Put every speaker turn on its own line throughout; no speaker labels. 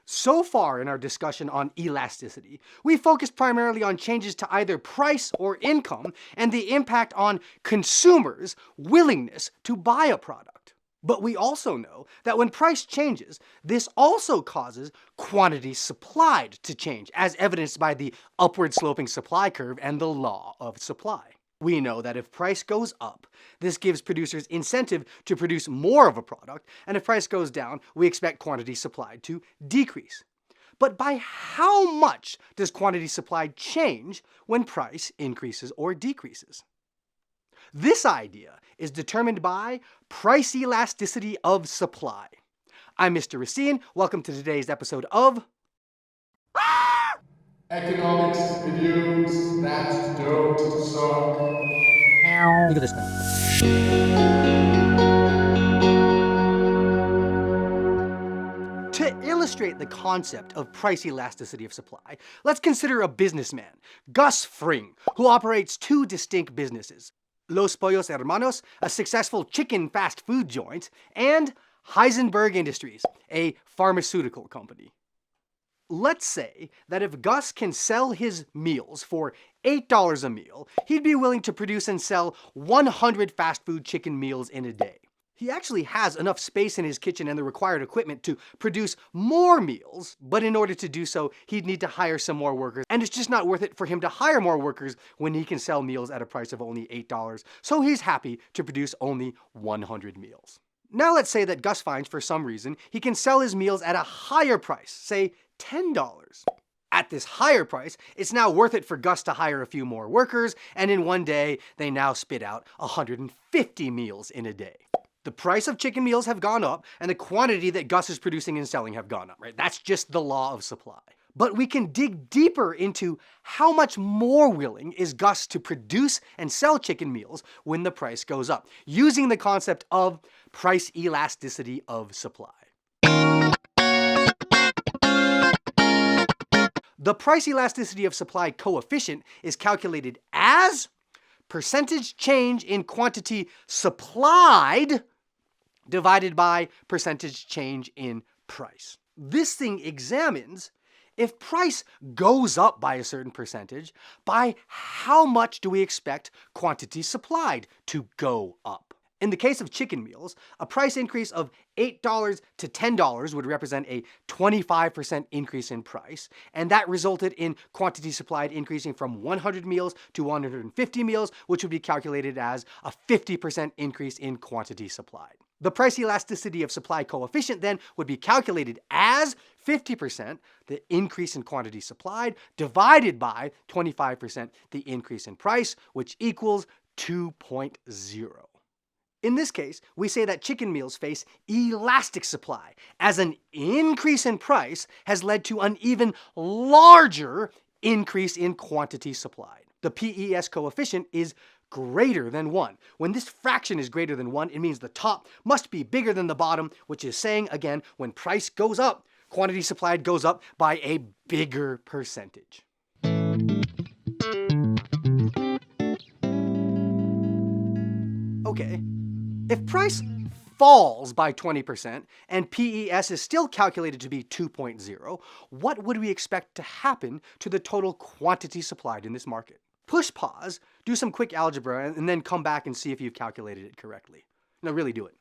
So far in our discussion on elasticity, we focused primarily on changes to either price or income and the impact on consumers' willingness to buy a product. But we also know that when price changes, this also causes quantity supplied to change, as evidenced by the upward sloping supply curve and the law of supply. We know that if price goes up, this gives producers incentive to produce more of a product, and if price goes down, we expect quantity supplied to decrease. But by how much does quantity supplied change when price increases or decreases? This idea is determined by price elasticity of supply. I'm Mr. Racine. Welcome to today's episode of
Economics videos that don't suck.
Look at this thing. To illustrate the concept of price elasticity of supply, let's consider a businessman, Gus Fring, who operates two distinct businesses: Los Pollos Hermanos, a successful chicken fast food joint, and Heisenberg Industries, a pharmaceutical company. Let's say that if Gus can sell his meals for $8 a meal, he'd be willing to produce and sell 100 fast food chicken meals in a day. He actually has enough space in his kitchen and the required equipment to produce more meals, but in order to do so, he'd need to hire some more workers, and it's just not worth it for him to hire more workers when he can sell meals at a price of only $8, so he's happy to produce only 100 meals. Now let's say that Gus finds, for some reason, he can sell his meals at a higher price, say $10. At this higher price, it's now worth it for Gus to hire a few more workers, and in one day, they now spit out 150 meals in a day. The price of chicken meals have gone up, and the quantity that Gus is producing and selling have gone up, right? That's just the law of supply. But we can dig deeper into how much more willing is Gus to produce and sell chicken meals when the price goes up, using the concept of price elasticity of supply. The price elasticity of supply coefficient is calculated as percentage change in quantity supplied divided by percentage change in price. This thing examines if price goes up by a certain percentage, by how much do we expect quantity supplied to go up? In the case of chicken meals, a price increase of $8 to $10 would represent a 25% increase in price, and that resulted in quantity supplied increasing from 100 meals to 150 meals, which would be calculated as a 50% increase in quantity supplied. The price elasticity of supply coefficient then would be calculated as 50%, the increase in quantity supplied, divided by 25%, the increase in price, which equals 2.0. In this case, we say that chicken meals face elastic supply, as an increase in price has led to an even larger increase in quantity supplied. The PES coefficient is greater than 1. When this fraction is greater than 1, it means the top must be bigger than the bottom, which is saying, again, when price goes up, quantity supplied goes up by a bigger percentage. Okay. If price falls by 20% and PES is still calculated to be 2.0, what would we expect to happen to the total quantity supplied in this market? Push pause, do some quick algebra, and then come back and see if you've calculated it correctly. No, really do it.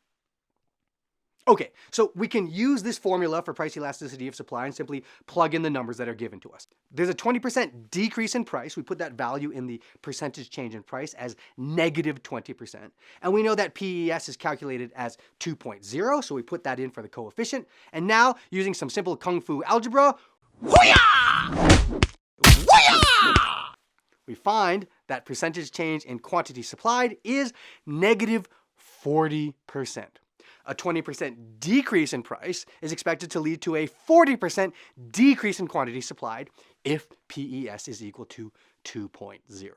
Okay, so we can use this formula for price elasticity of supply and simply plug in the numbers that are given to us. There's a 20% decrease in price. We put that value in the percentage change in price as negative 20%. And we know that PES is calculated as 2.0, so we put that in for the coefficient. And now, using some simple kung fu algebra, we find that percentage change in quantity supplied is negative 40%. A 20% decrease in price is expected to lead to a 40% decrease in quantity supplied if PES is equal to 2.0.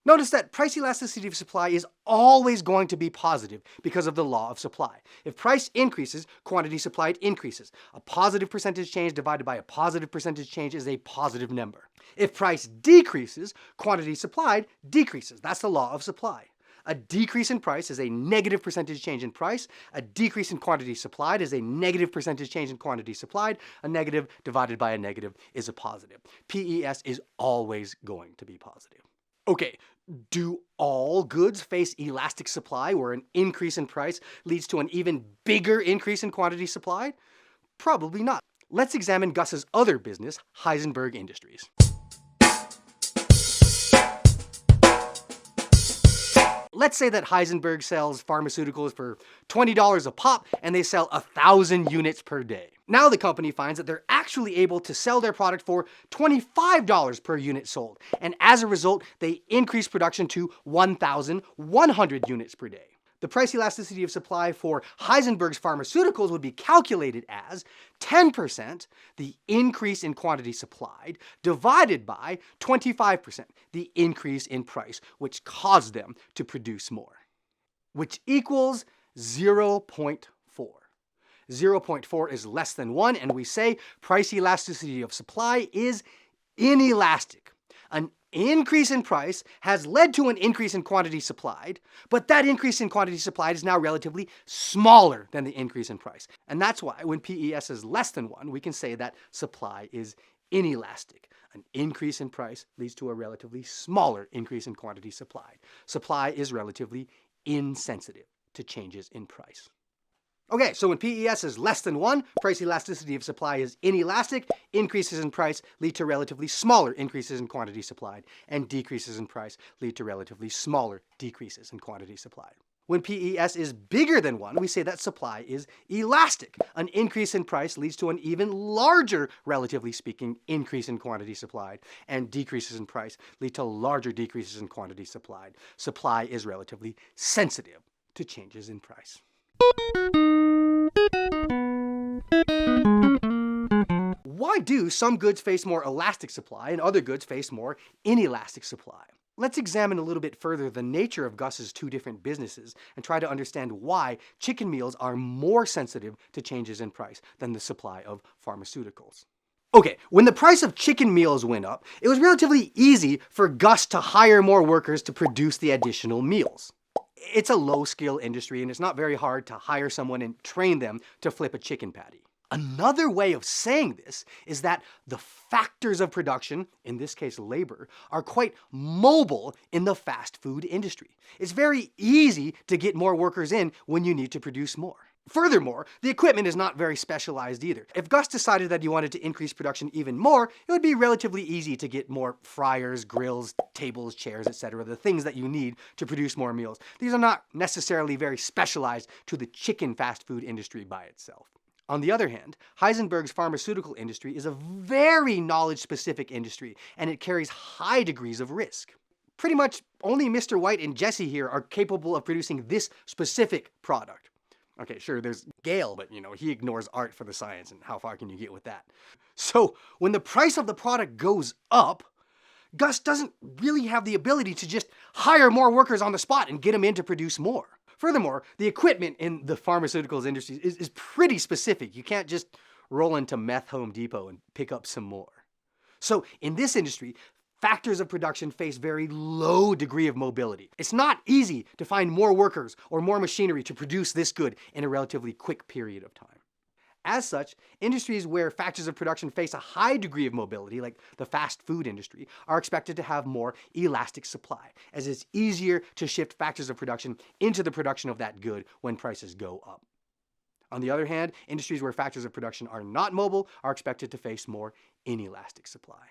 Notice that price elasticity of supply is always going to be positive because of the law of supply. If price increases, quantity supplied increases. A positive percentage change divided by a positive percentage change is a positive number. If price decreases, quantity supplied decreases. That's the law of supply. A decrease in price is a negative percentage change in price. A decrease in quantity supplied is a negative percentage change in quantity supplied. A negative divided by a negative is a positive. PES is always going to be positive. Okay, do all goods face elastic supply, where an increase in price leads to an even bigger increase in quantity supplied? Probably not. Let's examine Gus's other business, Heisenberg Industries. Let's say that Heisenberg sells pharmaceuticals for $20 a pop and they sell 1,000 units per day. Now the company finds that they're actually able to sell their product for $25 per unit sold, and as a result, they increase production to 1,100 units per day. The price elasticity of supply for Heisenberg's pharmaceuticals would be calculated as 10%, the increase in quantity supplied, divided by 25%, the increase in price, which caused them to produce more, which equals 0.4. 0.4 is less than 1, and we say price elasticity of supply is inelastic. An increase in price has led to an increase in quantity supplied, but that increase in quantity supplied is now relatively smaller than the increase in price. And that's why when PES is less than 1, we can say that supply is inelastic. An increase in price leads to a relatively smaller increase in quantity supplied. Supply is relatively insensitive to changes in price. Okay, so when PES is less than 1, price elasticity of supply is inelastic. Increases in price lead to relatively smaller increases in quantity supplied, and decreases in price lead to relatively smaller decreases in quantity supplied. When PES is bigger than 1, we say that supply is elastic. An increase in price leads to an even larger, relatively speaking, increase in quantity supplied, and decreases in price lead to larger decreases in quantity supplied. Supply is relatively sensitive to changes in price. Why do some goods face more elastic supply and other goods face more inelastic supply? Let's examine a little bit further the nature of Gus's two different businesses and try to understand why chicken meals are more sensitive to changes in price than the supply of pharmaceuticals. Okay, when the price of chicken meals went up, it was relatively easy for Gus to hire more workers to produce the additional meals. It's a low-skill industry, and it's not very hard to hire someone and train them to flip a chicken patty. Another way of saying this is that the factors of production, in this case labor, are quite mobile in the fast food industry. It's very easy to get more workers in when you need to produce more. Furthermore, the equipment is not very specialized either. If Gus decided that he wanted to increase production even more, it would be relatively easy to get more fryers, grills, tables, chairs, etc., the things that you need to produce more meals. These are not necessarily very specialized to the chicken fast food industry by itself. On the other hand, Heisenberg's pharmaceutical industry is a very knowledge-specific industry, and it carries high degrees of risk. Pretty much only Mr. White and Jesse here are capable of producing this specific product. Okay, sure, there's Gale, but he ignores art for the science, and how far can you get with that? So, when the price of the product goes up, Gus doesn't really have the ability to just hire more workers on the spot and get them in to produce more. Furthermore, the equipment in the pharmaceuticals industry is pretty specific. You can't just roll into Meth Home Depot and pick up some more. So, in this industry, factors of production face very low degree of mobility. It's not easy to find more workers or more machinery to produce this good in a relatively quick period of time. As such, industries where factors of production face a high degree of mobility, like the fast food industry, are expected to have more elastic supply, as it's easier to shift factors of production into the production of that good when prices go up. On the other hand, industries where factors of production are not mobile are expected to face more inelastic supply.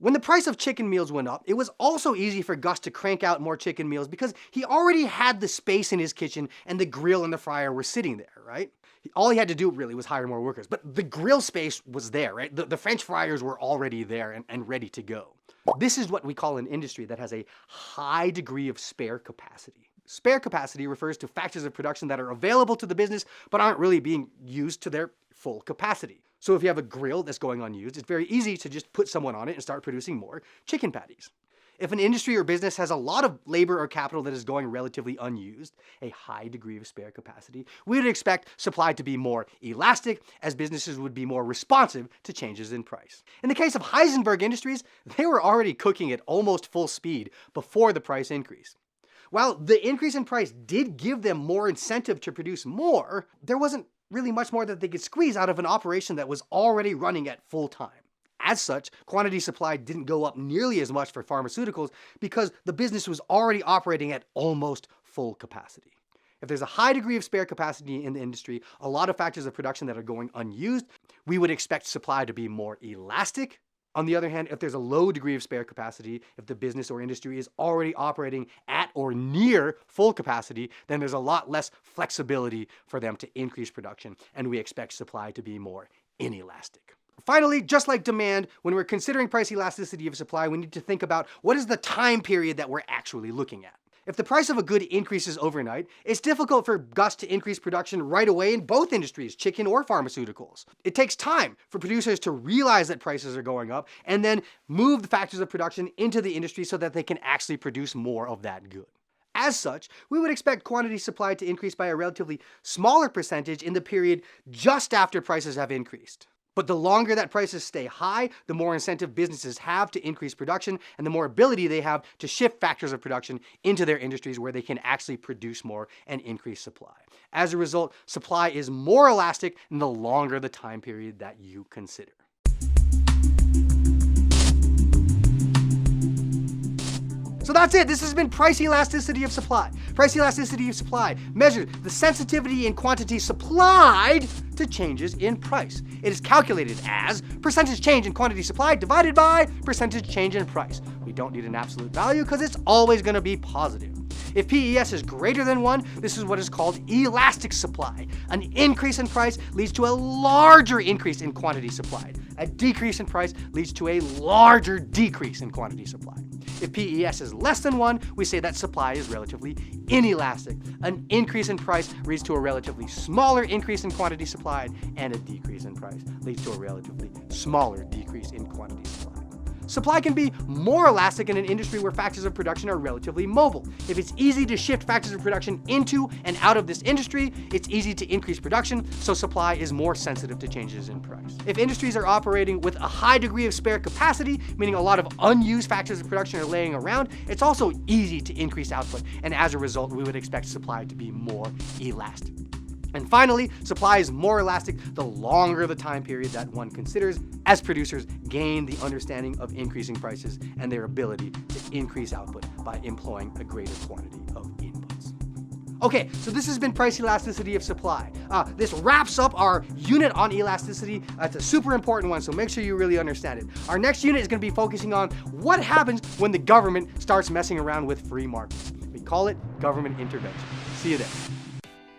When the price of chicken meals went up, it was also easy for Gus to crank out more chicken meals because he already had the space in his kitchen and the grill and the fryer were sitting there, right? All he had to do really was hire more workers, but the grill space was there, right? The French fryers were already there and ready to go. This is what we call an industry that has a high degree of spare capacity. Spare capacity refers to factors of production that are available to the business but aren't really being used to their full capacity. So if you have a grill that's going unused, it's very easy to just put someone on it and start producing more chicken patties. If an industry or business has a lot of labor or capital that is going relatively unused, a high degree of spare capacity, we would expect supply to be more elastic, as businesses would be more responsive to changes in price. In the case of Heisenberg Industries, they were already cooking at almost full speed before the price increase. While the increase in price did give them more incentive to produce more, there wasn't really much more that they could squeeze out of an operation that was already running at full time. As such, quantity supply didn't go up nearly as much for pharmaceuticals because the business was already operating at almost full capacity. If there's a high degree of spare capacity in the industry, a lot of factors of production that are going unused, we would expect supply to be more elastic. On the other hand, if there's a low degree of spare capacity, if the business or industry is already operating at or near full capacity, then there's a lot less flexibility for them to increase production, and we expect supply to be more inelastic. Finally, just like demand, when we're considering price elasticity of supply, we need to think about what is the time period that we're actually looking at. If the price of a good increases overnight, it's difficult for Gus to increase production right away in both industries, chicken or pharmaceuticals. It takes time for producers to realize that prices are going up and then move the factors of production into the industry so that they can actually produce more of that good. As such, we would expect quantity supply to increase by a relatively smaller percentage in the period just after prices have increased. But the longer that prices stay high, the more incentive businesses have to increase production and the more ability they have to shift factors of production into their industries where they can actually produce more and increase supply. As a result, supply is more elastic in the longer the time period that you consider. So that's it. This has been price elasticity of supply. Price elasticity of supply measures the sensitivity in quantity supplied to changes in price. It is calculated as percentage change in quantity supplied divided by percentage change in price. We don't need an absolute value because it's always going to be positive. If PES is greater than 1, this is what is called elastic supply. An increase in price leads to a larger increase in quantity supplied. A decrease in price leads to a larger decrease in quantity supplied. If PES is less than 1, we say that supply is relatively inelastic. An increase in price leads to a relatively smaller increase in quantity supplied, and a decrease in price leads to a relatively smaller decrease in quantity supplied. Supply can be more elastic in an industry where factors of production are relatively mobile. If it's easy to shift factors of production into and out of this industry, it's easy to increase production, so supply is more sensitive to changes in price. If industries are operating with a high degree of spare capacity, meaning a lot of unused factors of production are laying around, it's also easy to increase output, and as a result, we would expect supply to be more elastic. And finally, supply is more elastic the longer the time period that one considers as producers gain the understanding of increasing prices and their ability to increase output by employing a greater quantity of inputs. Okay, so this has been price elasticity of supply. This wraps up our unit on elasticity. It's a super important one, so make sure you really understand it. Our next unit is going to be focusing on what happens when the government starts messing around with free markets. We call it government intervention. See you there.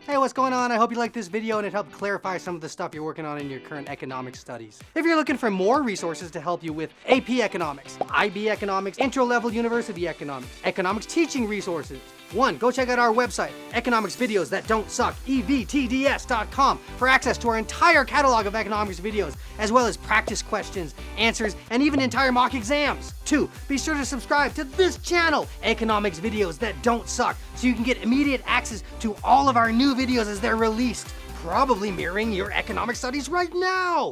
Hey, what's going on? I hope you liked this video and it helped clarify some of the stuff you're working on in your current economics studies. If you're looking for more resources to help you with AP Economics, IB Economics, intro-level university economics, economics teaching resources, 1, go check out our website, Economics Videos That Don't Suck, evtds.com, for access to our entire catalog of economics videos, as well as practice questions, answers, and even entire mock exams. 2, be sure to subscribe to this channel, Economics Videos That Don't Suck, so you can get immediate access to all of our new videos as they're released, probably mirroring your economic studies right now.